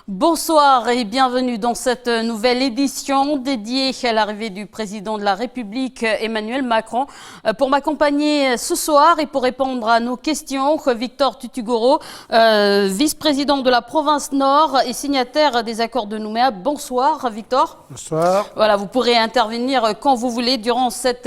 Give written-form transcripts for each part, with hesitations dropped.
Bonsoir et bienvenue dans cette nouvelle édition dédiée à l'arrivée du président de la République Emmanuel Macron. Pour m'accompagner ce soir et pour répondre à nos questions, Victor Tutugoro, vice-président de la province Nord et signataire des accords de Nouméa. Bonsoir Victor. Bonsoir. Voilà, vous pourrez intervenir quand vous voulez durant cette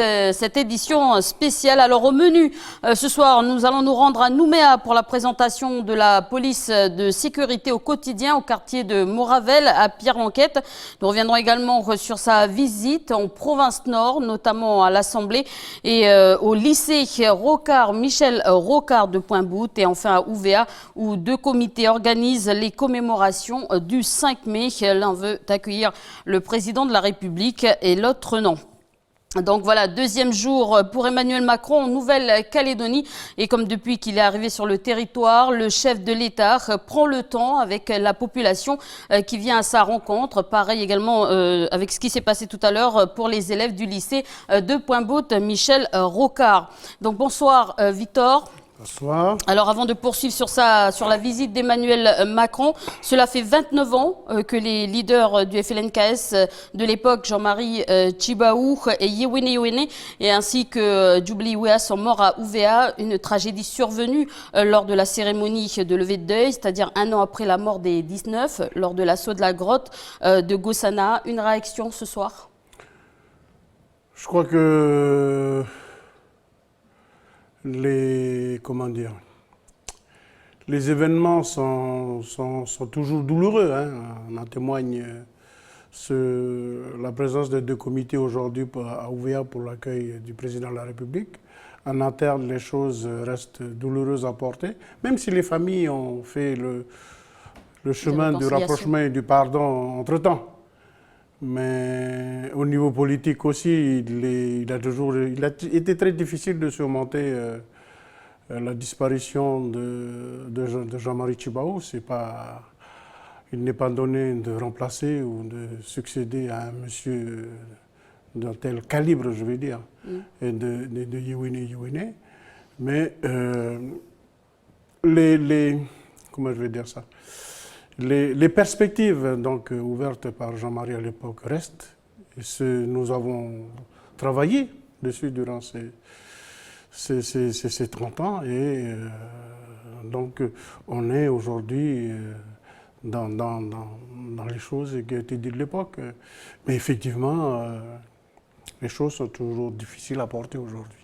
édition spéciale. Alors au menu, ce soir, nous allons nous rendre à Nouméa pour la présentation de la police de sécurité au quotidien au quartier de Moravel à Pierre-Lanquette. Nous reviendrons également sur sa visite en province Nord, notamment à l'Assemblée et au lycée Rocard, Michel Rocard de Pointe-Bout et enfin à Ouvéa où deux comités organisent les commémorations du 5 mai. L'un veut accueillir le président de la République et l'autre non. Donc voilà, deuxième jour pour Emmanuel Macron en Nouvelle-Calédonie. Et comme depuis qu'il est arrivé sur le territoire, le chef de l'État prend le temps avec la population qui vient à sa rencontre. Pareil également avec ce qui s'est passé tout à l'heure pour les élèves du lycée de Pointe-Bout, Michel Rocard. Donc bonsoir Victor. Bonsoir. Alors avant de poursuivre sur la visite d'Emmanuel Macron, cela fait 29 ans que les leaders du FLNKS de l'époque, Jean-Marie Tjibaou et Yewini Yewini, et ainsi que Djoubli Wea sont morts à Ouvéa, une tragédie survenue lors de la cérémonie de levée de deuil, c'est-à-dire un an après la mort des 19, lors de l'assaut de la grotte de Gossana. Une réaction ce soir? Je crois que les événements sont toujours douloureux. Hein. On en témoigne la présence de deux comités aujourd'hui à Ouvéa pour l'accueil du président de la République. En interne, les choses restent douloureuses à porter, même si les familles ont fait le chemin du rapprochement et du pardon entre-temps. Mais au niveau politique aussi, il a été très difficile de surmonter la disparition de Jean-Marie Tjibaou. Il n'est pas donné de remplacer ou de succéder à un monsieur d'un tel calibre, je veux dire, et de Yewini Yewini. Mais comment je vais dire ça? Les perspectives donc, ouvertes par Jean-Marie à l'époque restent. Et nous avons travaillé dessus durant ces 30 ans. Et donc, on est aujourd'hui dans les choses qui ont été dites de l'époque. Mais effectivement, les choses sont toujours difficiles à porter aujourd'hui.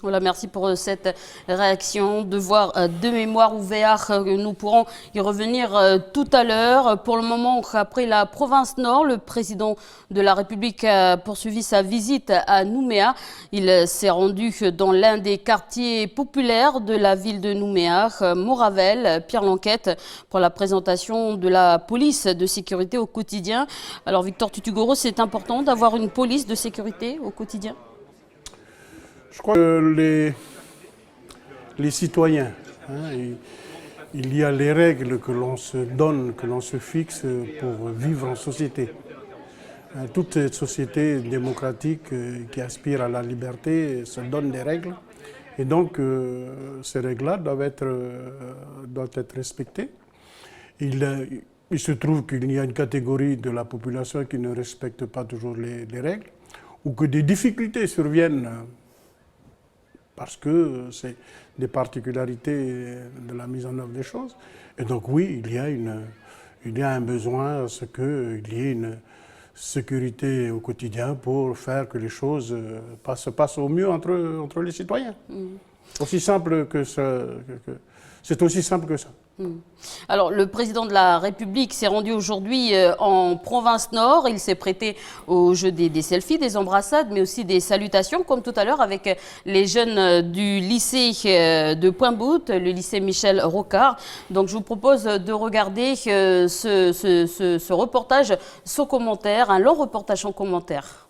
Voilà, merci pour cette réaction. Devoir de mémoire ouvert, nous pourrons y revenir tout à l'heure. Pour le moment, après la province Nord, le président de la République a poursuivi sa visite à Nouméa. Il s'est rendu dans l'un des quartiers populaires de la ville de Nouméa, Moravel, Pierre-Lanquette, pour la présentation de la police de sécurité au quotidien. Alors Victor Tutugoro, c'est important d'avoir une police de sécurité au quotidien? Je crois que les citoyens, il y a les règles que l'on se donne, que l'on se fixe pour vivre en société. Toute société démocratique qui aspire à la liberté se donne des règles. Et donc, ces règles-là doivent être respectées. Il se trouve qu'il y a une catégorie de la population qui ne respecte pas toujours les règles, ou que des difficultés surviennent parce que c'est des particularités de la mise en œuvre des choses. Et donc oui, il y a un besoin à ce qu'il y ait une sécurité au quotidien pour faire que les choses se passent au mieux entre les citoyens. Aussi simple que ça, c'est aussi simple que ça. Alors, le président de la République s'est rendu aujourd'hui en province Nord. Il s'est prêté au jeu des selfies, des embrassades, mais aussi des salutations, comme tout à l'heure avec les jeunes du lycée de Pointe-Bout, le lycée Michel Rocard. Donc, je vous propose de regarder ce reportage sans commentaire, un long reportage sans commentaire.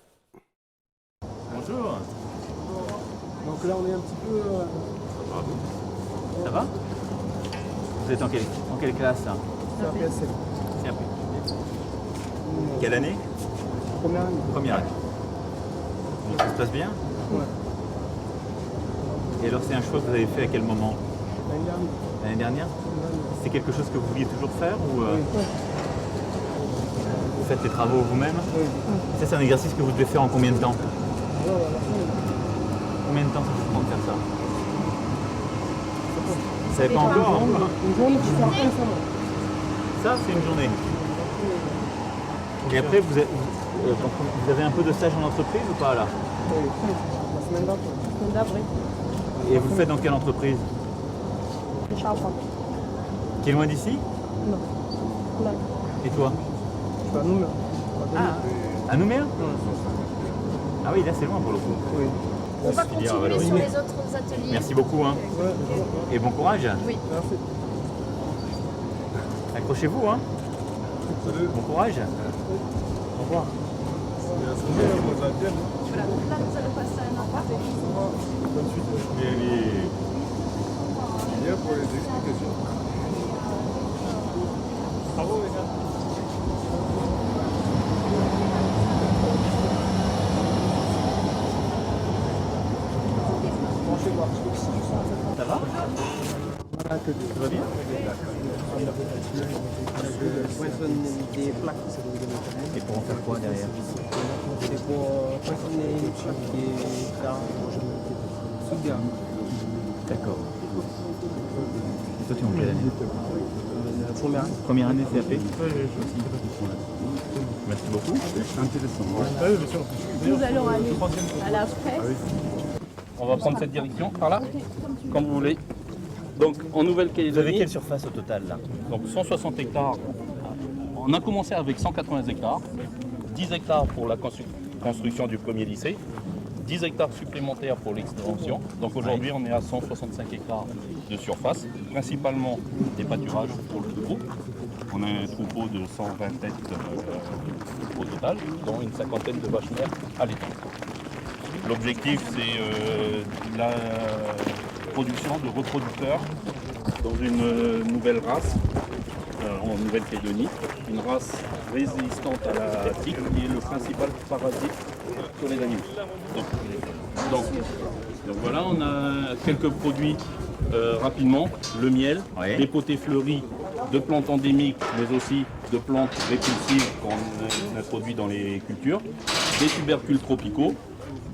Bonjour. Donc là, on est un petit peu... Bravo. Ça va? Vous êtes en quelle classe? CAPSL. CAP. Quelle année? Première année. Première année. Donc ça se passe bien? Ouais. Et alors c'est un choix que vous avez fait à quel moment? L'année dernière. L'année dernière? C'est quelque chose que vous vouliez toujours faire ou Oui. faites les travaux vous-même? Oui. Ça, c'est un exercice que vous devez faire en combien de temps? Alors, à la fin, Combien de temps ça vous prend de faire ça? Vous savez pas encore? une journée pour faire un ça. Ça, c'est une journée. Et après, vous avez un peu de stage en entreprise ou pas là? Oui, la semaine d'après. Semaine d'avril. Et vous le faites dans quelle entreprise? Charles Franck. Qui est loin d'ici? Non. Là. Et toi? Je suis à Nouméa. À Nouméa? Ah oui, là c'est loin pour le coup. Oui. On va Filière continuer valorisée. sur les autres ateliers. Merci beaucoup. Hein. Ouais, Et bon courage. merci. Accrochez-vous. Hein. Bon courage. Au revoir. Voilà, donc là nous allons passer à un endroit. Bien pour les explications. Bravo les gars. Ça va? Ça va bien? Des plaques. Et pour en faire quoi derrière? C'est pour façonner une plaque qui est là, sous gamme. D'accord. Et toi tu es en quelle année? La première année. Première année CAP? Merci beaucoup. Nous allons aller à la presse. On va prendre cette direction, par là, comme vous voulez. Donc en Vous avez Nouvelle-Calédonie, quelle surface au total là? donc 160 hectares. On a commencé avec 180 hectares, 10 hectares pour la construction du premier lycée, 10 hectares supplémentaires pour l'extension. Donc aujourd'hui on est à 165 hectares de surface, principalement des pâturages pour le troupeau. On a un troupeau de 120 têtes au total, dont une cinquantaine de vaches mères à l'étang. L'objectif, c'est la production de reproducteurs dans une nouvelle race en Nouvelle-Calédonie, une race résistante à la tique qui est le principal parasite sur les animaux. Donc voilà, on a quelques produits rapidement, le miel, Ouais. des potées fleuries de plantes endémiques, mais aussi de plantes répulsives qu'on introduit dans les cultures, des tubercules tropicaux,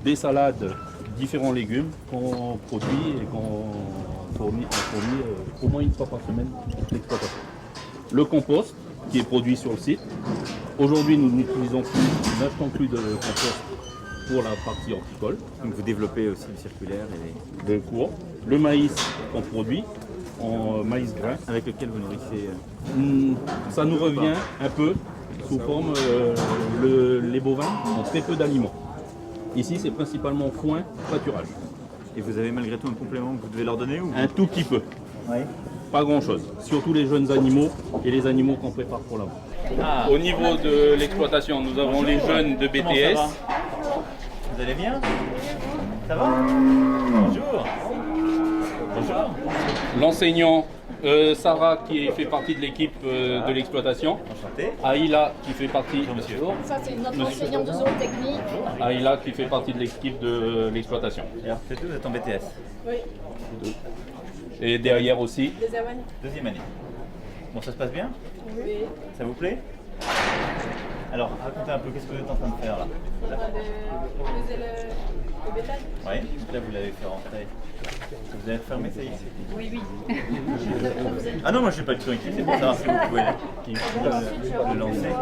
des salades, différents légumes qu'on produit et qu'on fournit au moins une fois par semaine l'exploitation. Le compost qui est produit sur le site. Aujourd'hui, nous n'utilisons plus, nous n'achetons plus de compost pour la partie horticole, Donc vous développez aussi le circulaire et de cours. Le maïs qu'on produit en maïs grain. avec lequel vous nourrissez. Ça nous revient un peu sous forme, les bovins ont très peu d'aliments. Ici, c'est principalement foin, pâturage. Et vous avez malgré tout un complément que vous devez leur donner ou... Un tout petit peu, Oui. pas grand-chose. Surtout les jeunes animaux et les animaux qu'on prépare pour la vente. Ah, Au niveau de l'exploitation, nous avons les jeunes de comment BTS. ça va? Vous allez bien? Ça va? Bonjour. Bonjour. L'enseignant Sarah qui fait partie de l'équipe de l'exploitation. Enchanté. Aïla qui fait partie. monsieur. Ça, c'est notre enseignant de zootechnie. Aïla qui fait partie de l'équipe de l'exploitation. Et alors, c'est tout, vous êtes en BTS. Oui. Et derrière aussi, Deuxième année. Deuxième année. Bon, ça se passe bien? Oui. Ça vous plaît? Alors, racontez un peu, qu'est-ce que vous êtes en train de faire là? On a des élèves au bétail. Oui, là vous l'avez fait rentrer. Vous avez fermé, ça y est? Oui, oui. Ah non, moi je suis pas du tout inquiet, c'est pour savoir si vous pouvez le lancer.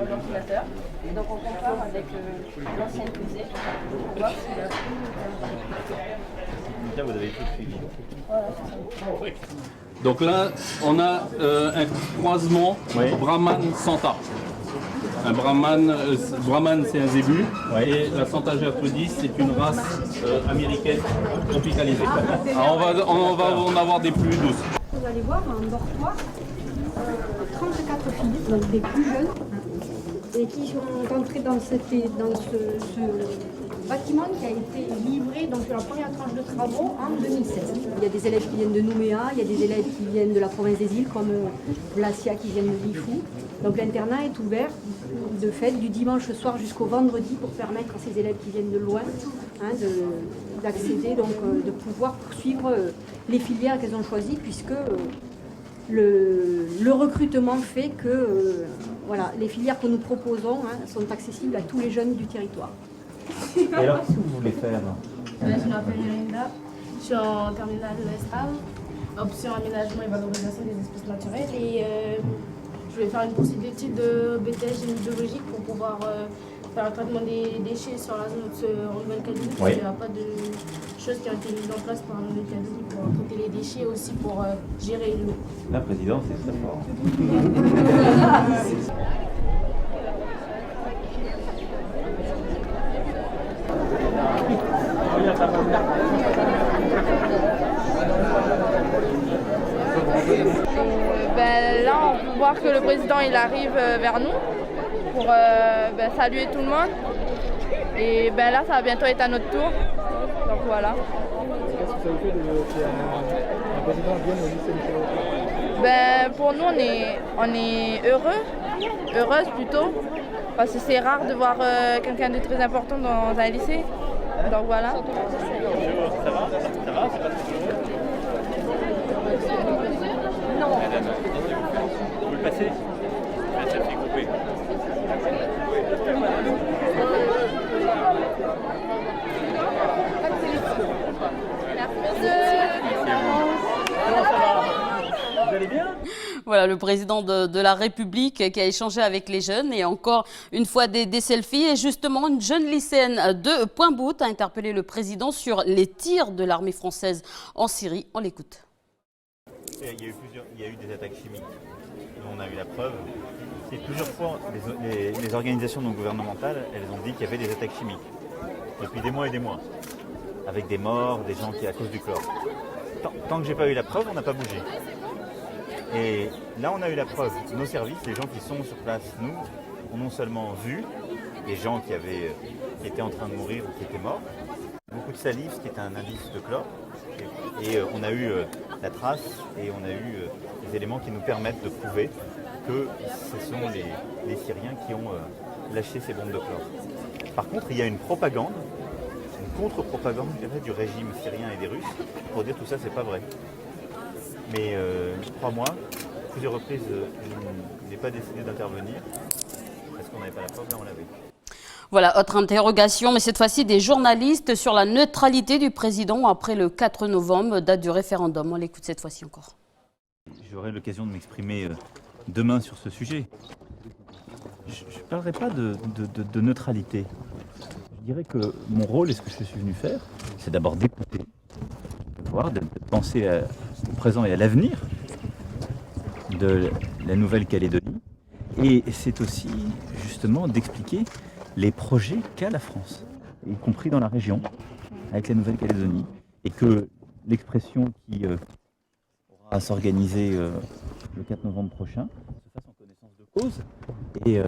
Ventilateur. Et donc on compare avec l'ancienne fusée pour voir si la Donc là vous avez tout suivi. donc là, on a un croisement Oui. Brahman-Santa. Un Brahman c'est un zébu, Ouais. et la Santa Gertrudis c'est une race américaine tropicalisée. Alors on va en avoir des plus douces. Vous allez voir un dortoir, 34 filles, donc des plus jeunes, et qui sont entrées dans ce bâtiment qui a été livré donc sur la première tranche de travaux en 2016. Il y a des élèves qui viennent de Nouméa, il y a des élèves qui viennent de la province des îles comme Blasia qui viennent de Lifou. Donc l'internat est ouvert de fait du dimanche soir jusqu'au vendredi pour permettre à ces élèves qui viennent de loin d'accéder, donc de pouvoir poursuivre les filières qu'elles ont choisies puisque le recrutement fait que voilà, les filières que nous proposons sont accessibles à tous les jeunes du territoire. Et alors, qu'est-ce que vous voulez faire? Je m'appelle Yorinda, je suis en terminale ESTAM, option aménagement et valorisation des espaces naturels. Et je vais faire une poursuite d'études de BTS génie biologique pour pouvoir faire un traitement des déchets sur la zone en Nouvelle-Calédonie. Oui. Il n'y a pas de choses qui ont été mises en place par la Nouvelle-Calédonie pour traiter les déchets, aussi pour gérer l'eau. La présidence, c'est très fort. Là, on peut voir que le président il arrive vers nous pour saluer tout le monde. Et là, ça va bientôt être à notre tour. Donc voilà. Qu'est-ce que ça vous fait qu'un président vienne au lycée Michel-Auclair? Pour nous, on est heureuse plutôt, parce que c'est rare de voir quelqu'un de très important dans un lycée. Donc voilà. Ça va? C'est pas trop Non. Vous le passez? Ça fait couper. Vous allez bien? Voilà, le président de la République qui a échangé avec les jeunes et encore une fois des selfies. Et justement, une jeune lycéenne de Pointe-Boute a interpellé le président sur les tirs de l'armée française en Syrie. On l'écoute. Il y a eu des attaques chimiques. On a eu la preuve. Et plusieurs fois, les organisations non gouvernementales, elles ont dit qu'il y avait des attaques chimiques. Depuis des mois et des mois. Avec des morts, des gens qui à cause du chlore. Tant que j'ai pas eu la preuve, on n'a pas bougé. Et là, on a eu la preuve. Nos services, les gens qui sont sur place, nous, ont non seulement vu des gens qui étaient en train de mourir ou qui étaient morts, beaucoup de salive, ce qui est un indice de chlore. Et on a eu la trace et on a eu des éléments qui nous permettent de prouver que ce sont les Syriens qui ont lâché ces bombes de chlore. Par contre, il y a une propagande, une contre-propagande du régime syrien et des Russes pour dire tout ça, c'est pas vrai. Mais crois-moi, plusieurs reprises, je n'ai pas décidé d'intervenir parce qu'on n'avait pas la preuve, là on l'avait. Voilà, autre interrogation, mais cette fois-ci des journalistes sur la neutralité du président après le 4 novembre, date du référendum. On l'écoute cette fois-ci encore. J'aurai l'occasion de m'exprimer demain sur ce sujet. Je ne parlerai pas de neutralité. Je dirais que mon rôle et ce que je suis venu faire, c'est d'abord d'écouter, de penser au présent et à l'avenir de la Nouvelle-Calédonie. Et c'est aussi justement d'expliquer les projets qu'a la France, y compris dans la région, avec la Nouvelle-Calédonie, et que l'expression qui aura à s'organiser le 4 novembre prochain se fasse en connaissance de cause et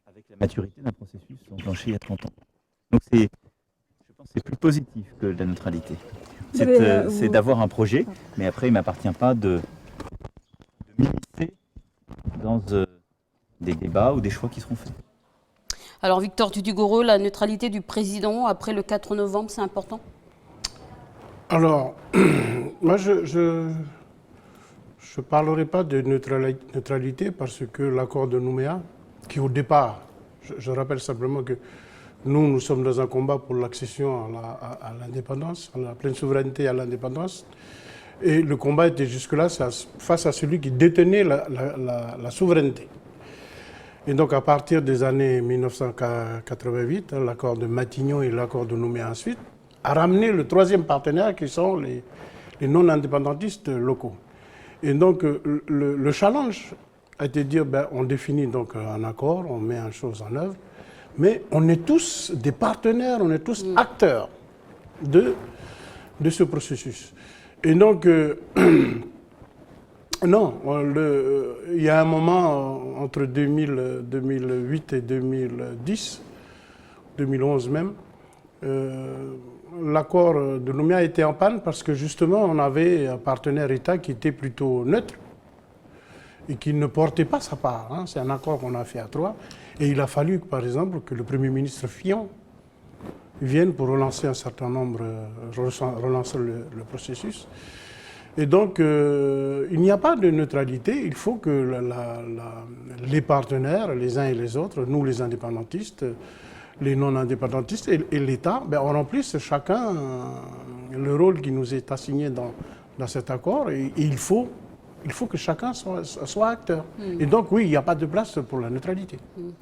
avec la maturité d'un processus enclenché il y a 30 ans. Donc je pense que c'est plus positif que la neutralité. C'est d'avoir un projet, mais après il ne m'appartient pas de m'immiscer dans des débats ou des choix qui seront faits. Alors Victor Tudugoro, la neutralité du président après le 4 novembre, c'est important? Alors, moi je ne parlerai pas de neutralité parce que l'accord de Nouméa, qui au départ, je rappelle simplement que nous sommes dans un combat pour l'accession à l'indépendance, à la pleine souveraineté et à l'indépendance. Et le combat était jusque-là face à celui qui détenait la souveraineté. Et donc à partir des années 1988, l'accord de Matignon et l'accord de Nouméa ensuite, a ramené le troisième partenaire qui sont les non-indépendantistes locaux. Et donc le challenge a été de dire, on définit donc un accord, on met une chose en œuvre, mais on est tous des partenaires, on est tous acteurs de ce processus. Et donc, non, il y a un moment entre 2008 et 2010, 2011 même, l'accord de Nouméa était en panne parce que justement on avait un partenaire État qui était plutôt neutre et qui ne portait pas sa part. C'est un accord qu'on a fait à trois. Et il a fallu, par exemple, que le Premier ministre Fillon vienne pour relancer un certain nombre, relancer le processus. Et donc, il n'y a pas de neutralité. Il faut que les partenaires, les uns et les autres, nous les indépendantistes, les non-indépendantistes et l'État, on remplisse chacun le rôle qui nous est assigné dans cet accord. Et il faut que chacun soit acteur. Et donc, oui, il n'y a pas de place pour la neutralité.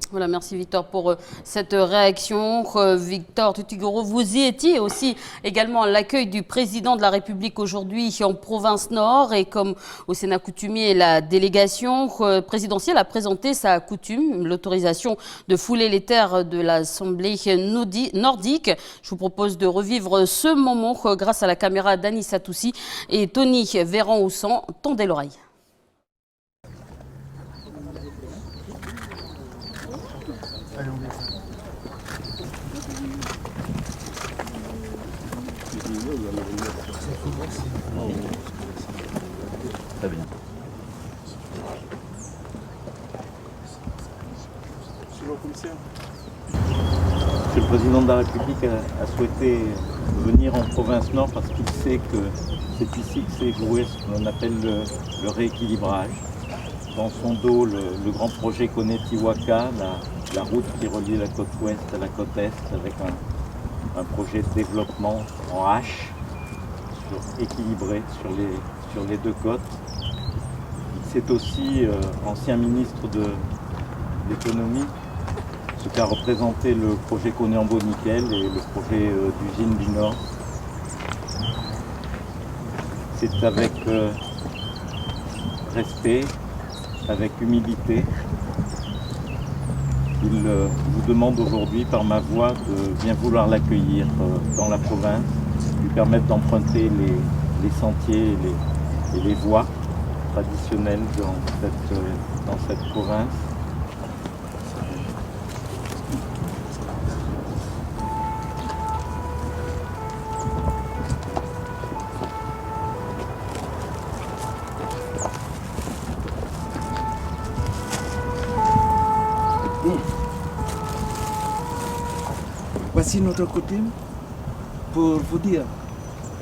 Voilà, merci Victor pour cette réaction. Victor Tutigoro, vous y étiez aussi également à l'accueil du président de la République aujourd'hui en province Nord. Et comme au Sénat coutumier, la délégation présidentielle a présenté sa coutume, l'autorisation de fouler les terres de l'Assemblée nordique. Je vous propose de revivre ce moment grâce à la caméra d'Annie Satoussi et Tony Véran-Houssan. Tendez l'oreille. Très bien. Monsieur le Président de la République a souhaité venir en province Nord parce qu'il sait que c'est ici que s'est joué ce qu'on appelle le rééquilibrage. Dans son dos, le grand projet Konetiwaka, la route qui relie la côte ouest à la côte est, avec un projet de développement en H, équilibré sur les deux côtes. C'est aussi ancien ministre de l'économie, ce qu'a représenté le projet Conéambo Nickel et le projet d'usine du Nord. C'est avec respect, avec humilité, qu'il vous demande aujourd'hui par ma voix de bien vouloir l'accueillir dans la province, lui permettre d'emprunter les sentiers et les voies traditionnelles dans cette province. Voici notre coutume pour vous dire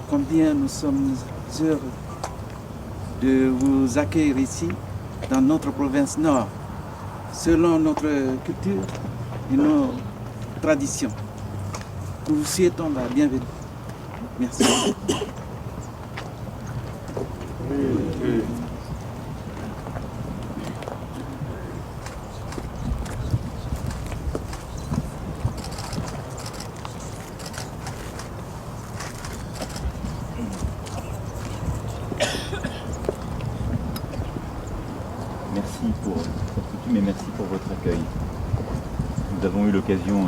combien nous sommes heureux de vous accueillir ici dans notre province Nord, selon notre culture et nos traditions. Nous vous souhaitons la bienvenue. Merci. Merci pour cette coutume et merci pour votre accueil. Nous avons eu l'occasion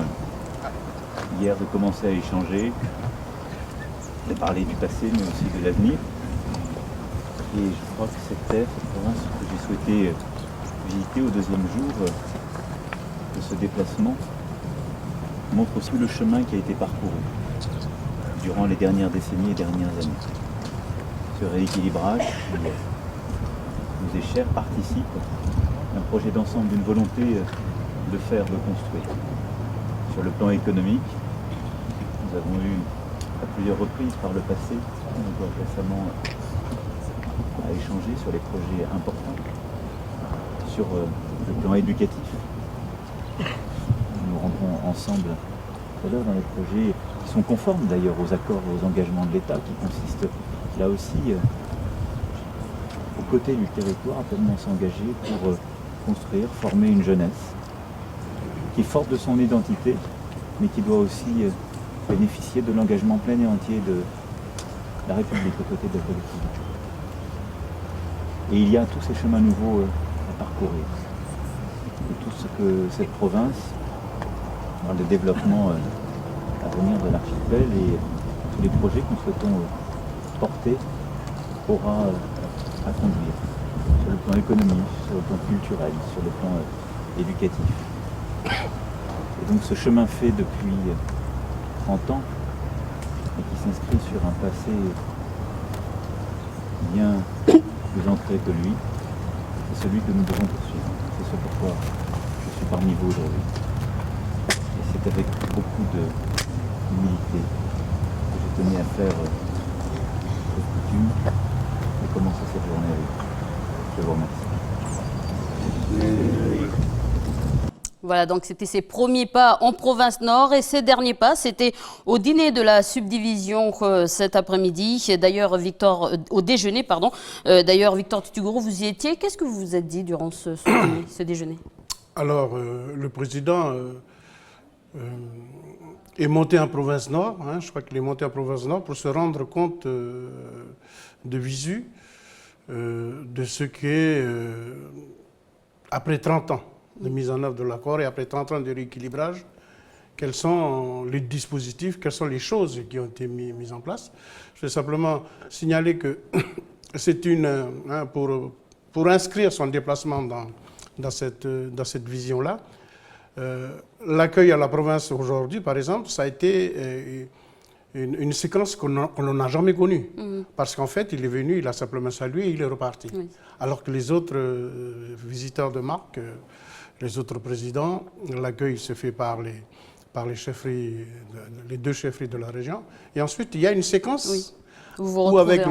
hier de commencer à échanger, de parler du passé mais aussi de l'avenir. Et je crois que cette terre, cette province que j'ai souhaité visiter au deuxième jour de ce déplacement montre aussi le chemin qui a été parcouru durant les dernières décennies et dernières années. Ce rééquilibrage qui nous est cher participe d'un projet d'ensemble, d'une volonté de faire, de construire. Sur le plan économique, nous avons eu à plusieurs reprises par le passé, encore récemment, à échanger sur les projets importants. Sur le plan éducatif, nous rendrons ensemble tout à l'heure dans les projets qui sont conformes d'ailleurs aux accords et aux engagements de l'État, qui consistent là aussi aux côtés du territoire à pleinement s'engager pour construire, former une jeunesse qui est forte de son identité, mais qui doit aussi bénéficier de l'engagement plein et entier de la République aux côtés de la collectivité. Et il y a tous ces chemins nouveaux à parcourir. Et tout ce que cette province, dans le développement à venir de l'archipel et tous les projets que nous souhaitons porter, aura à conduire sur le plan économique, sur le plan culturel, sur le plan éducatif. Et donc ce chemin fait depuis 30 ans et qui s'inscrit sur un passé bien plus ancré que lui, c'est celui que nous devons poursuivre. C'est ce pourquoi je suis parmi vous aujourd'hui. Et c'est avec beaucoup d'humilité que je tenais à faire cette coutume commencer cette journée avec vous. Je vous remercie. Voilà, donc c'était ses premiers pas en province Nord et ses derniers pas, c'était au dîner de la subdivision cet après-midi. D'ailleurs, Victor, au déjeuner, pardon. D'ailleurs, Victor Tutugourou, vous y étiez. Qu'est-ce que vous vous êtes dit durant ce déjeuner? Alors, le président est monté en province Nord. Hein, je crois qu'il est monté en province Nord pour se rendre compte de visu de ce qu'est, après 30 ans de mise en œuvre de l'accord et après 30 ans de rééquilibrage, quels sont les dispositifs, quelles sont les choses qui ont été mises en place. Je vais simplement signaler que c'est pour inscrire son déplacement dans cette vision-là. L'accueil à la province aujourd'hui, par exemple, ça a été une séquence qu'on n'a jamais connue. Parce qu'en fait, il est venu, il a simplement salué et il est reparti. Oui. Alors que les autres visiteurs de marque, les autres présidents, l'accueil se fait par les chefferies, les 2 chefferies de la région. Et ensuite, il y a une séquence ou avec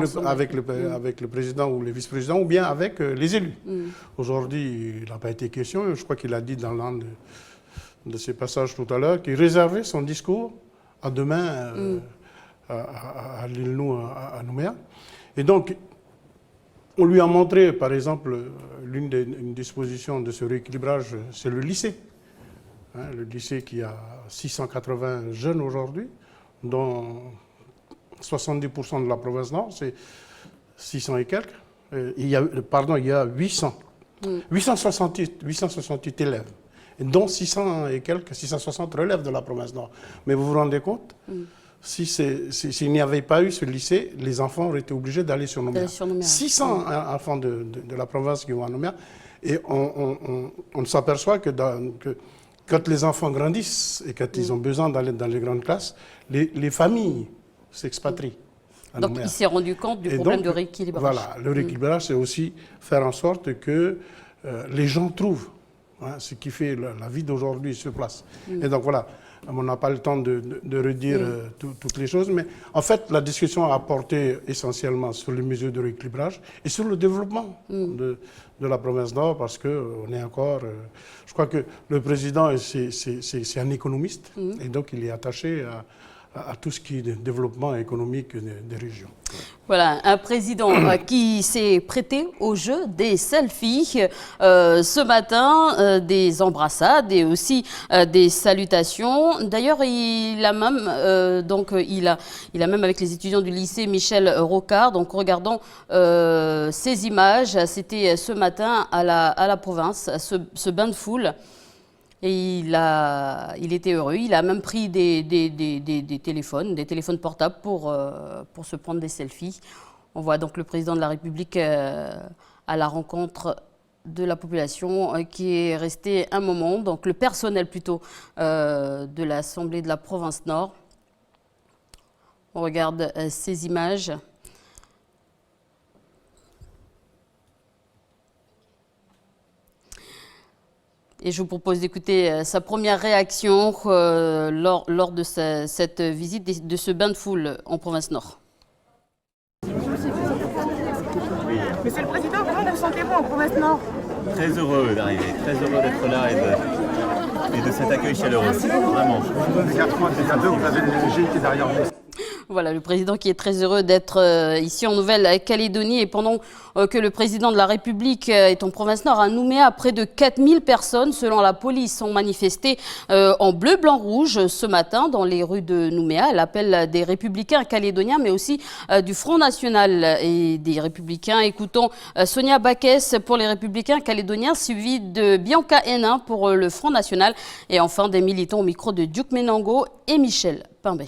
le président ou les vice-présidents, ou bien avec les élus. Aujourd'hui, il n'a pas été question, je crois qu'il a dit dans l'un de ses passages tout à l'heure, qu'il réservait son discours à demain à l'île Nou, à Nouméa. Et donc, on lui a montré, par exemple, une disposition de ce rééquilibrage, c'est le lycée. Hein, le lycée qui a 680 jeunes aujourd'hui, dont 70% de la province Nord, c'est 600 et quelques. Il y a 868 élèves, dont 600 et quelques, 660 relèvent de la province Nord. Mais vous vous rendez compte, s'il n'y avait pas eu ce lycée, les enfants auraient été obligés d'aller sur Nouméa. 600 enfants de la province qui vont à Nouméa. Et on s'aperçoit que quand les enfants grandissent et quand ils ont besoin d'aller dans les grandes classes, les familles s'expatrient. Donc il s'est rendu compte du problème de rééquilibrage. Voilà, le rééquilibrage, c'est aussi faire en sorte que les gens trouvent ce qui fait la vie d'aujourd'hui sur place. Et donc voilà, on n'a pas le temps de redire toutes les choses, mais en fait, la discussion a porté essentiellement sur les mesures de rééquilibrage et sur le développement de la province Nord, parce qu'on est encore... je crois que le président, c'est un économiste, et donc il est attaché à tout ce qui est développement économique des régions. Voilà, un président qui s'est prêté au jeu des selfies. Ce matin, des embrassades et aussi des salutations. D'ailleurs, il a même avec les étudiants du lycée Michel Rocard. Donc, regardons ces images. C'était ce matin à la province, ce bain de foule. Et il était heureux. Il a même pris des téléphones portables pour se prendre des selfies. On voit donc le président de la République à la rencontre de la population qui est resté un moment, donc le personnel plutôt de l'Assemblée de la province Nord. On regarde ces images. Et je vous propose d'écouter sa première réaction lors de cette visite, de ce bain de foule en province Nord. Monsieur le Président, comment vous sentez-vous en province Nord? Très heureux d'arriver, très heureux d'être là et de cet accueil chaleureux, vraiment. Voilà, le président qui est très heureux d'être ici en Nouvelle-Calédonie. Et pendant que le président de la République est en province Nord, à Nouméa, près de 4000 personnes, selon la police, ont manifesté en bleu, blanc, rouge ce matin dans les rues de Nouméa. À l'appel des Républicains calédoniens, mais aussi du Front National et des Républicains. Écoutons Sonia Baquès pour les Républicains calédoniens, suivi de Bianca Hénin pour le Front National. Et enfin, des militants au micro de Duc Menango et Michel Pimbé.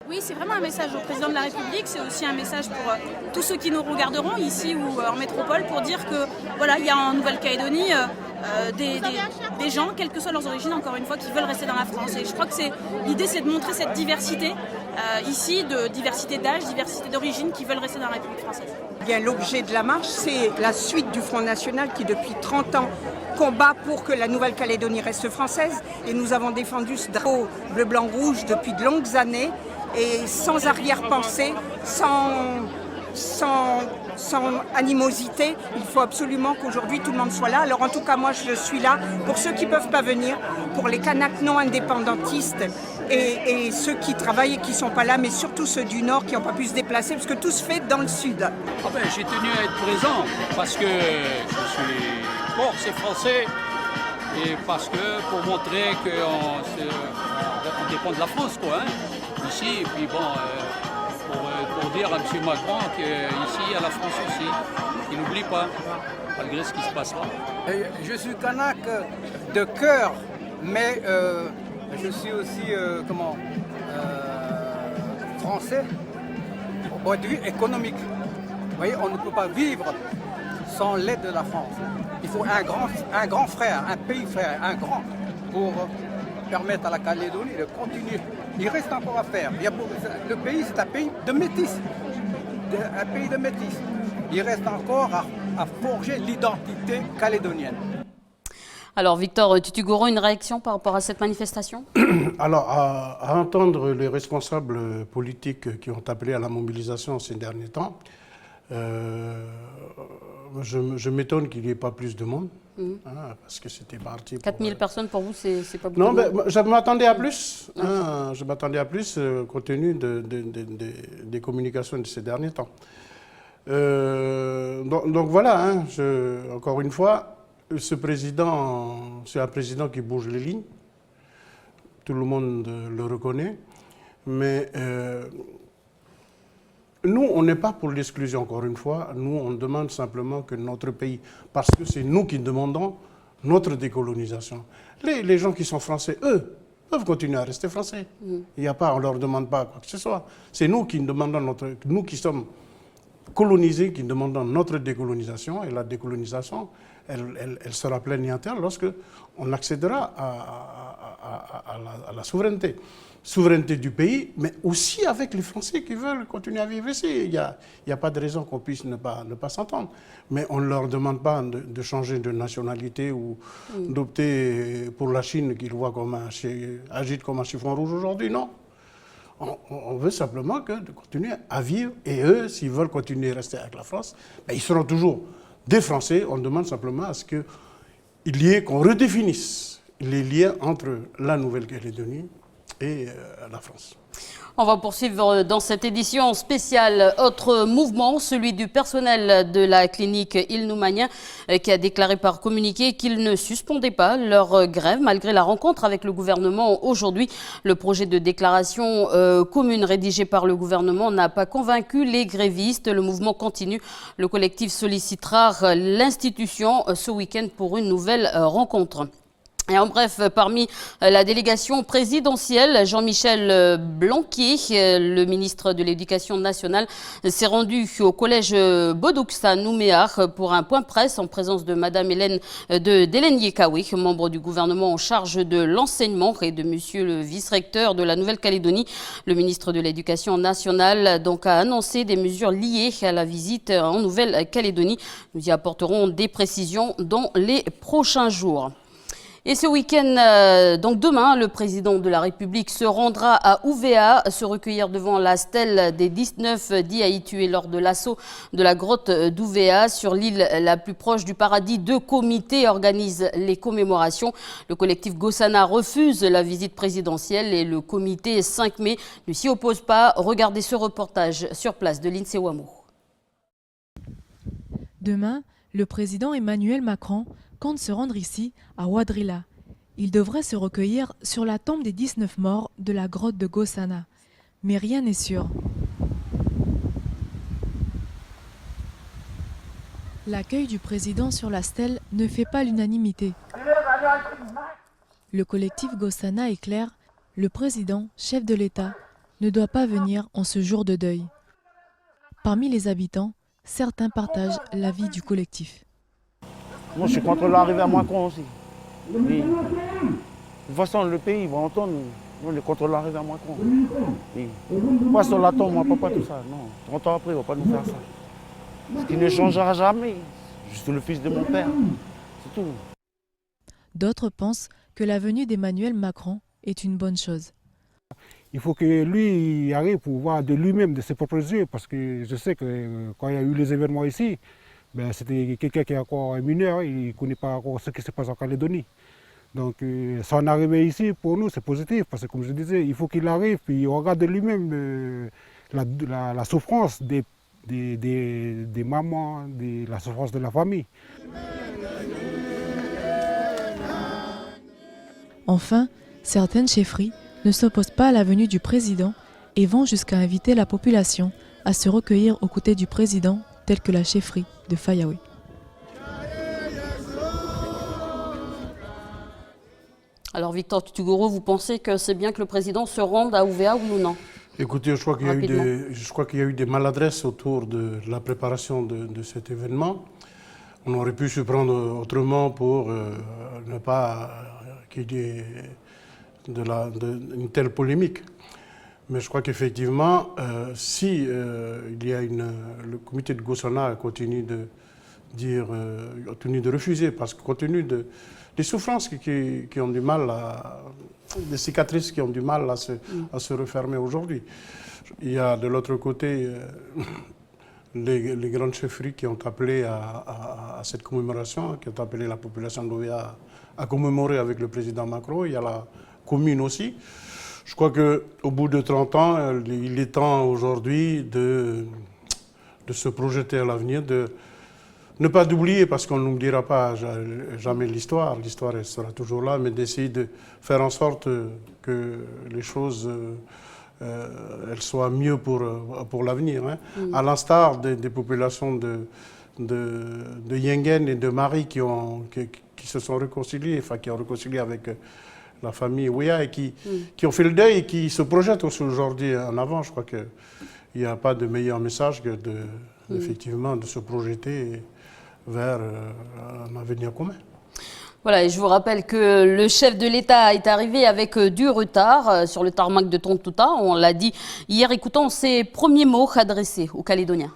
Oui, c'est vraiment un message au président de la République, c'est aussi un message pour tous ceux qui nous regarderont ici ou en métropole pour dire que voilà, il y a en Nouvelle-Calédonie des gens, quelles que soient leurs origines, encore une fois, qui veulent rester dans la France. Et je crois que l'idée, c'est de montrer cette diversité ici, de diversité d'âge, diversité d'origine, qui veulent rester dans la République française. Bien, l'objet de la marche, c'est la suite du Front National qui, depuis 30 ans, combat pour que la Nouvelle-Calédonie reste française. Et nous avons défendu ce drapeau bleu, blanc, rouge depuis de longues années et sans arrière-pensée, sans sans animosité. Il faut absolument qu'aujourd'hui tout le monde soit là. Alors en tout cas, moi je suis là pour ceux qui ne peuvent pas venir, pour les Kanaks non indépendantistes et ceux qui travaillent et qui ne sont pas là, mais surtout ceux du Nord qui n'ont pas pu se déplacer, parce que tout se fait dans le Sud. Ah ben, j'ai tenu à être présent parce que je suis corse et français et parce que pour montrer qu'on dépend de la France, quoi, hein, ici, et puis bon, pour dire à M. Macron qu'ici, il y a la France aussi, qu'il n'oublie pas, malgré ce qui se passera. Je suis kanak de cœur, mais je suis aussi français au point de vue économique. Vous voyez, on ne peut pas vivre sans l'aide de la France. Il faut un grand frère, un pays frère, un grand, pour permettre à la Calédonie de continuer. Il reste encore à faire. Le pays, c'est un pays de métis. Un pays de métis. Il reste encore à forger l'identité calédonienne. Alors Victor Tutugoron, une réaction par rapport à cette manifestation? Alors, à entendre les responsables politiques qui ont appelé à la mobilisation ces derniers temps, je m'étonne qu'il n'y ait pas plus de monde, parce que c'était parti pour... 4000 personnes pour vous, c'est pas beaucoup? Non, mais je m'attendais à plus, je m'attendais à plus compte tenu des communications de ces derniers temps. Donc voilà, encore une fois, ce président, c'est un président qui bouge les lignes, tout le monde le reconnaît, mais nous, on n'est pas pour l'exclusion, encore une fois. Nous, on demande simplement que notre pays, parce que c'est nous qui demandons notre décolonisation. Les gens qui sont français, eux, peuvent continuer à rester français. Il n'y a pas, on ne leur demande pas quoi que ce soit. C'est nous qui demandons nous qui sommes colonisés, qui demandons notre décolonisation, et la décolonisation, elle sera pleine et entière lorsque on accédera à la souveraineté. Souveraineté du pays, mais aussi avec les Français qui veulent continuer à vivre ici. Il n'y a pas de raison qu'on puisse ne pas s'entendre. Mais on ne leur demande pas de changer de nationalité ou d'opter pour la Chine qu'ils voient agite comme un chiffon rouge aujourd'hui. Non. On veut simplement de continuer à vivre. Et eux, s'ils veulent continuer à rester avec la France, ben, ils seront toujours des Français. On demande simplement à ce qu'on redéfinisse les liens entre la Nouvelle-Calédonie et la France. On va poursuivre dans cette édition spéciale. Autre mouvement, celui du personnel de la clinique Ilnoumagnin, qui a déclaré par communiqué qu'ils ne suspendaient pas leur grève malgré la rencontre avec le gouvernement aujourd'hui. Le projet de déclaration commune rédigé par le gouvernement n'a pas convaincu les grévistes. Le mouvement continue. Le collectif sollicitera l'institution ce week-end pour une nouvelle rencontre. Et en bref, parmi la délégation présidentielle, Jean-Michel Blanquier, le ministre de l'Éducation nationale, s'est rendu au collège Bodoux à Nouméa pour un point presse en présence de Madame d'Hélène Yekawe, membre du gouvernement en charge de l'enseignement, et de Monsieur le vice-recteur de la Nouvelle-Calédonie. Le ministre de l'Éducation nationale donc a annoncé des mesures liées à la visite en Nouvelle-Calédonie. Nous y apporterons des précisions dans les prochains jours. Et ce week-end, donc demain, le président de la République se rendra à Ouvéa, se recueillir devant la stèle des 19 Diaï tués lors de l'assaut de la grotte d'Ouvéa. Sur l'île la plus proche du paradis, 2 comités organisent les commémorations. Le collectif Gossana refuse la visite présidentielle et le comité 5 mai ne s'y oppose pas. Regardez ce reportage sur place de l'INSEE Ouamour. Demain, le président Emmanuel Macron compte se rendre ici, à Ouadrilla. Il devrait se recueillir sur la tombe des 19 morts de la grotte de Gossana. Mais rien n'est sûr. L'accueil du président sur la stèle ne fait pas l'unanimité. Le collectif Gossana est clair, le président, chef de l'État, ne doit pas venir en ce jour de deuil. Parmi les habitants, certains partagent l'avis du collectif. Moi, je suis contre l'arrivée à Macron aussi. Oui. De toute façon, le pays va entendre, on est contre l'arrivée à Macron. Oui. Pas sur la tombe, moi, papa, tout ça. Non, 30 ans après, il ne va pas nous faire ça. Ce qui ne changera jamais. Je suis le fils de mon père. C'est tout. D'autres pensent que la venue d'Emmanuel Macron est une bonne chose. Il faut que lui il arrive pour voir de lui-même, de ses propres yeux, parce que je sais que quand il y a eu les événements ici, ben, c'était quelqu'un qui est encore un mineur, il ne connaît pas encore ce qui se passe en Calédonie. Donc son arrivée ici, pour nous, c'est positif, parce que comme je disais, il faut qu'il arrive, puis il regarde de lui-même la souffrance des mamans, la souffrance de la famille. Enfin, certaines chefferies ne s'opposent pas à la venue du président et vont jusqu'à inviter la population à se recueillir aux côtés du président, telle que la chefferie de Fayaoué. Alors Victor Tutugourou, vous pensez que c'est bien que le président se rende à Ouvéa, oui ou non? Écoutez, je crois qu'il y a eu des maladresses autour de la préparation de cet événement. On aurait pu se prendre autrement pour ne pas qu'il y ait une telle polémique. Mais je crois qu'effectivement, si il y a le comité de Gossana continue de dire, continue de refuser, parce que compte tenu des souffrances qui ont du mal des cicatrices qui ont du mal à se refermer aujourd'hui. Il y a de l'autre côté les grandes chefferies qui ont appelé à cette commémoration, qui ont appelé la population d'Ouvéa à commémorer avec le président Macron. Il y a la commune aussi. Je crois qu'au bout de 30 ans, il est temps aujourd'hui de se projeter à l'avenir, de ne pas d'oublier, parce qu'on n'oubliera pas jamais l'histoire, l'histoire elle sera toujours là, mais d'essayer de faire en sorte que les choses elles soient mieux pour l'avenir. Hein. À l'instar des populations de Yengen et de Mari qui se sont réconciliées, enfin qui ont réconcilié avec la famille Ouéa et qui ont fait le deuil et qui se projettent aussi aujourd'hui en avant. Je crois qu'il n'y a pas de meilleur message que effectivement de se projeter vers un avenir commun. Voilà, et je vous rappelle que le chef de l'État est arrivé avec du retard sur le tarmac de Tontouta. On l'a dit hier, écoutons ses premiers mots adressés aux Calédoniens.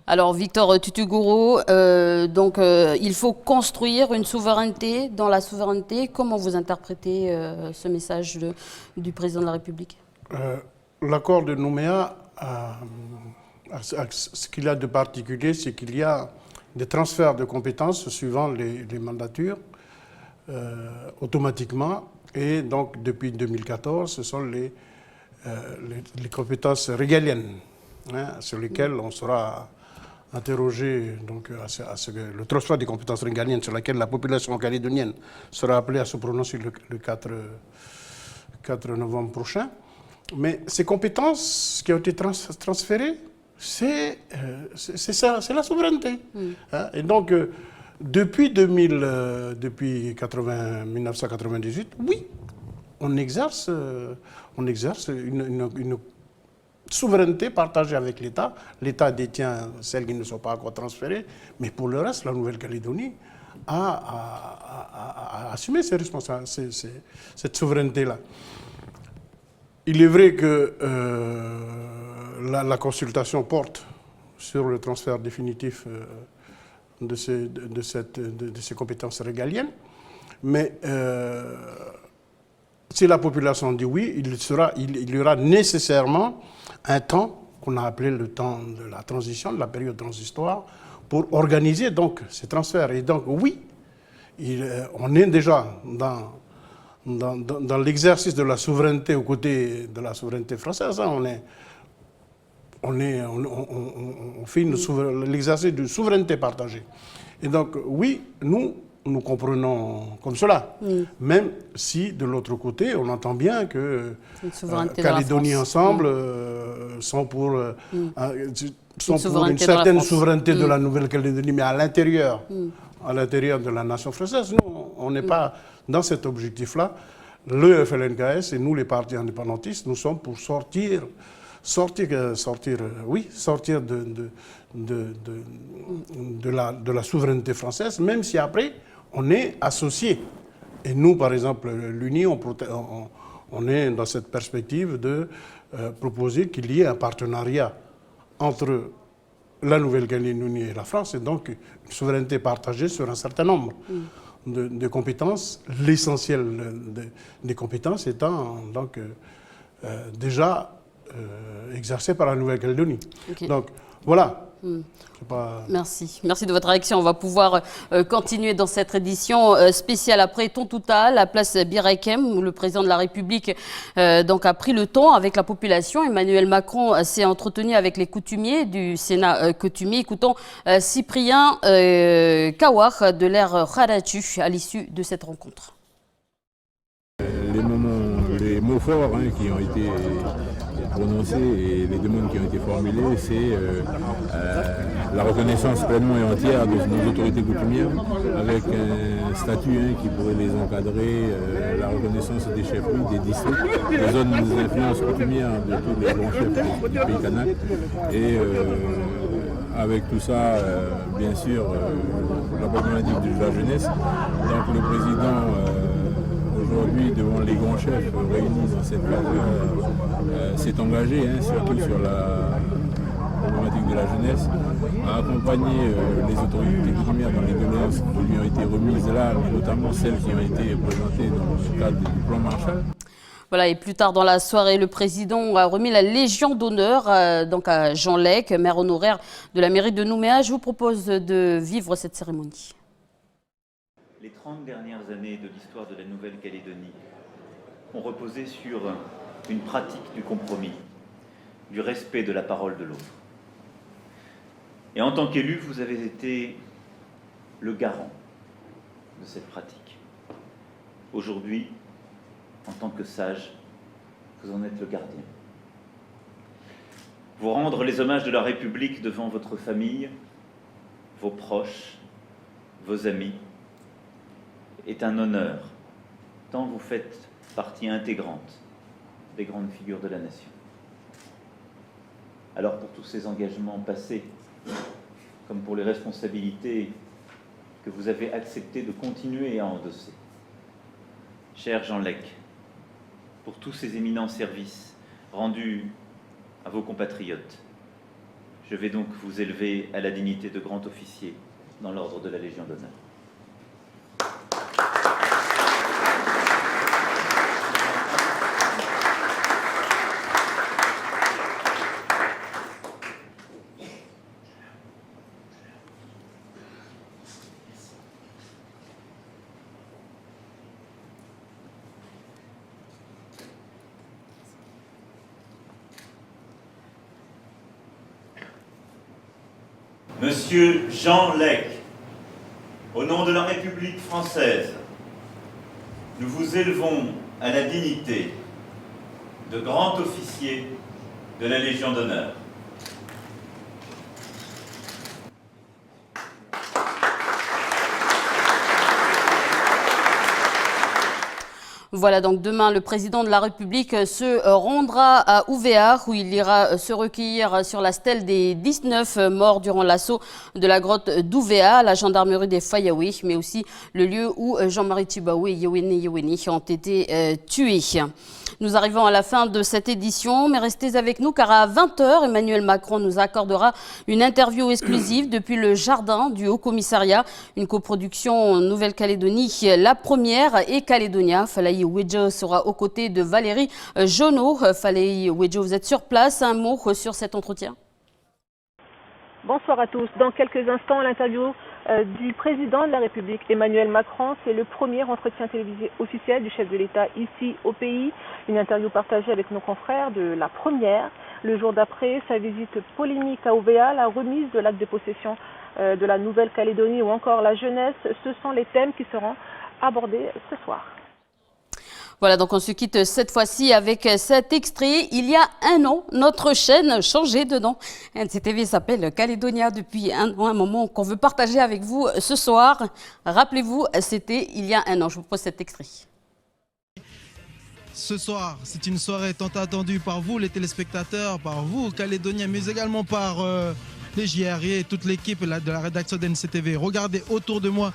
Alors Victor Tutugourou, il faut construire une souveraineté dans la souveraineté. Comment vous interprétez ce message du président de la République? L'accord de Nouméa, ce qu'il a de particulier, c'est qu'il y a des transferts de compétences suivant les mandatures automatiquement. Et donc depuis 2014, ce sont les compétences régaliennes sur lesquelles on sera interrogé donc, le transfert des compétences régaliennes sur laquelle la population calédonienne sera appelée à se prononcer le 4 novembre prochain. Mais ces compétences qui ont été transférées, c'est la souveraineté. Et donc, depuis 1998, oui, on exerce une souveraineté partagée avec l'État. L'État détient celles qui ne sont pas encore transférées, mais pour le reste, la Nouvelle-Calédonie a assumé ses responsabilités, cette souveraineté-là. Il est vrai que la consultation porte sur le transfert définitif de ces compétences régaliennes, mais si la population dit oui, il y aura nécessairement un temps qu'on a appelé le temps de la transition, de la période transitoire, pour organiser donc ces transferts. Et donc oui, on est déjà dans l'exercice de la souveraineté aux côtés de la souveraineté française. Hein. On fait l'exercice de souveraineté partagée. Et donc oui, nous, nous comprenons comme cela. Même si, de l'autre côté, on entend bien que Calédonie ensemble sont pour une certaine souveraineté de la Nouvelle-Calédonie, mais à l'intérieur de la nation française. Nous, on n'est pas dans cet objectif-là. Le FLNKS et nous, les partis indépendantistes, nous sommes pour sortir de la souveraineté française, même si après, on est associé. Et nous, par exemple, l'UNI, on est dans cette perspective de proposer qu'il y ait un partenariat entre la Nouvelle-Calédonie et la France, et donc une souveraineté partagée sur un certain nombre de compétences, l'essentiel des compétences étant donc déjà exercées par la Nouvelle-Calédonie. Donc voilà. Merci de votre réaction. On va pouvoir continuer dans cette édition spéciale après Tontouta, la place Birakem, où le président de la République donc a pris le temps avec la population. Emmanuel Macron s'est entretenu avec les coutumiers du Sénat coutumier. Écoutons Cyprien Kawar de l'ère Kharatu à l'issue de cette rencontre. Les mots forts qui ont été prononcés et les demandes qui ont été formulées, c'est la reconnaissance pleinement et entière de nos autorités coutumières avec un statut qui pourrait les encadrer, la reconnaissance des chefs-lieux, des districts, des zones d'influence coutumière de tous les grands chefs du pays kanak. Et avec tout ça, bien sûr, la problématique de la jeunesse. Donc le président aujourd'hui, devant les grands chefs réunis dans cette place, s'est engagé, surtout sur la problématique de la jeunesse, à accompagner les autorités coutumières dans les doléances qui lui ont été remises là, mais notamment celles qui ont été présentées dans le cadre du plan Marshall. Voilà, et plus tard dans la soirée, le président a remis la Légion d'honneur donc à Jean Lec, maire honoraire de la mairie de Nouméa. Je vous propose de vivre cette cérémonie. Les 30 dernières années de l'histoire de la Nouvelle-Calédonie ont reposé sur une pratique du compromis, du respect de la parole de l'autre. Et en tant qu'élu, vous avez été le garant de cette pratique. Aujourd'hui, en tant que sage, vous en êtes le gardien. Vous rendre les hommages de la République devant votre famille, vos proches, vos amis, est un honneur, tant vous faites partie intégrante des grandes figures de la nation. Alors pour tous ces engagements passés, comme pour les responsabilités que vous avez accepté de continuer à endosser, cher Jean Lec, pour tous ces éminents services rendus à vos compatriotes, je vais donc vous élever à la dignité de grand officier dans l'ordre de la Légion d'honneur. Monsieur Jean Lec, au nom de la République française, nous vous élevons à la dignité de grand officier de la Légion d'honneur. Voilà, donc demain, le président de la République se rendra à Ouvéar où il ira se recueillir sur la stèle des 19 morts durant l'assaut de la grotte d'Ouvéa, la gendarmerie des Fayaouis, mais aussi le lieu où Jean-Marie Tjibaou et Yewini ont été tués. Nous arrivons à la fin de cette édition, mais restez avec nous car à 20h, Emmanuel Macron nous accordera une interview exclusive depuis le jardin du Haut-Commissariat, une coproduction Nouvelle-Calédonie, la première, et Calédonia. Falaï Wedjo sera aux côtés de Valérie Jonot. Falaï Wedjo, vous êtes sur place. Un mot sur cet entretien? Bonsoir à tous. Dans quelques instants, l'interview du président de la République, Emmanuel Macron. C'est le premier entretien télévisé officiel du chef de l'État ici au pays. Une interview partagée avec nos confrères de la première. Le jour d'après, sa visite polémique à Ouvéa, la remise de l'acte de possession de la Nouvelle-Calédonie ou encore la jeunesse. Ce sont les thèmes qui seront abordés ce soir. Voilà, donc on se quitte cette fois-ci avec cet extrait. Il y a un an, notre chaîne changeait de nom. NCTV s'appelle Calédonia depuis un moment qu'on veut partager avec vous ce soir. Rappelez-vous, c'était il y a un an. Je vous pose cet extrait. Ce soir, c'est une soirée tant attendue par vous, les téléspectateurs, par vous, Calédoniens, mais également par les JRI et toute l'équipe de la rédaction d'NCTV. Regardez autour de moi.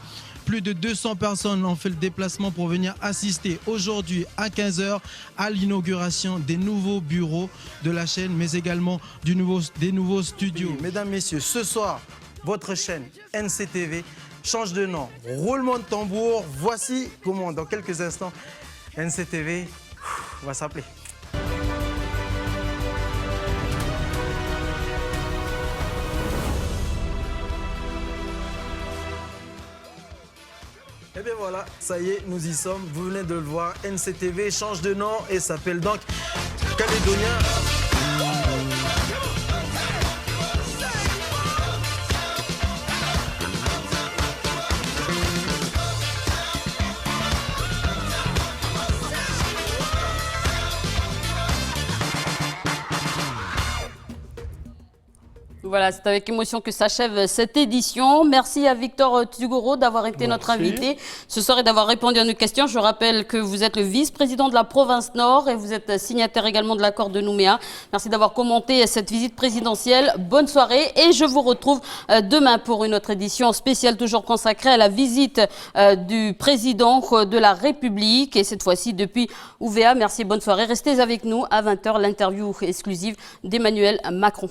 Plus de 200 personnes ont fait le déplacement pour venir assister aujourd'hui à 15h à l'inauguration des nouveaux bureaux de la chaîne, mais également des nouveaux studios. Mesdames, Messieurs, ce soir, votre chaîne NCTV change de nom. Roulement de tambour, voici comment dans quelques instants NCTV va s'appeler. Et bien voilà, ça y est, nous y sommes. Vous venez de le voir, NCTV change de nom et s'appelle donc Calédonia. Voilà, c'est avec émotion que s'achève cette édition. Merci à Victor Tugoro d'avoir été notre invité ce soir et d'avoir répondu à nos questions. Je rappelle que vous êtes le vice-président de la province Nord et vous êtes signataire également de l'accord de Nouméa. Merci d'avoir commenté cette visite présidentielle. Bonne soirée et je vous retrouve demain pour une autre édition spéciale toujours consacrée à la visite du président de la République et cette fois-ci depuis Ouvéa. Merci et bonne soirée. Restez avec nous à 20h, l'interview exclusive d'Emmanuel Macron.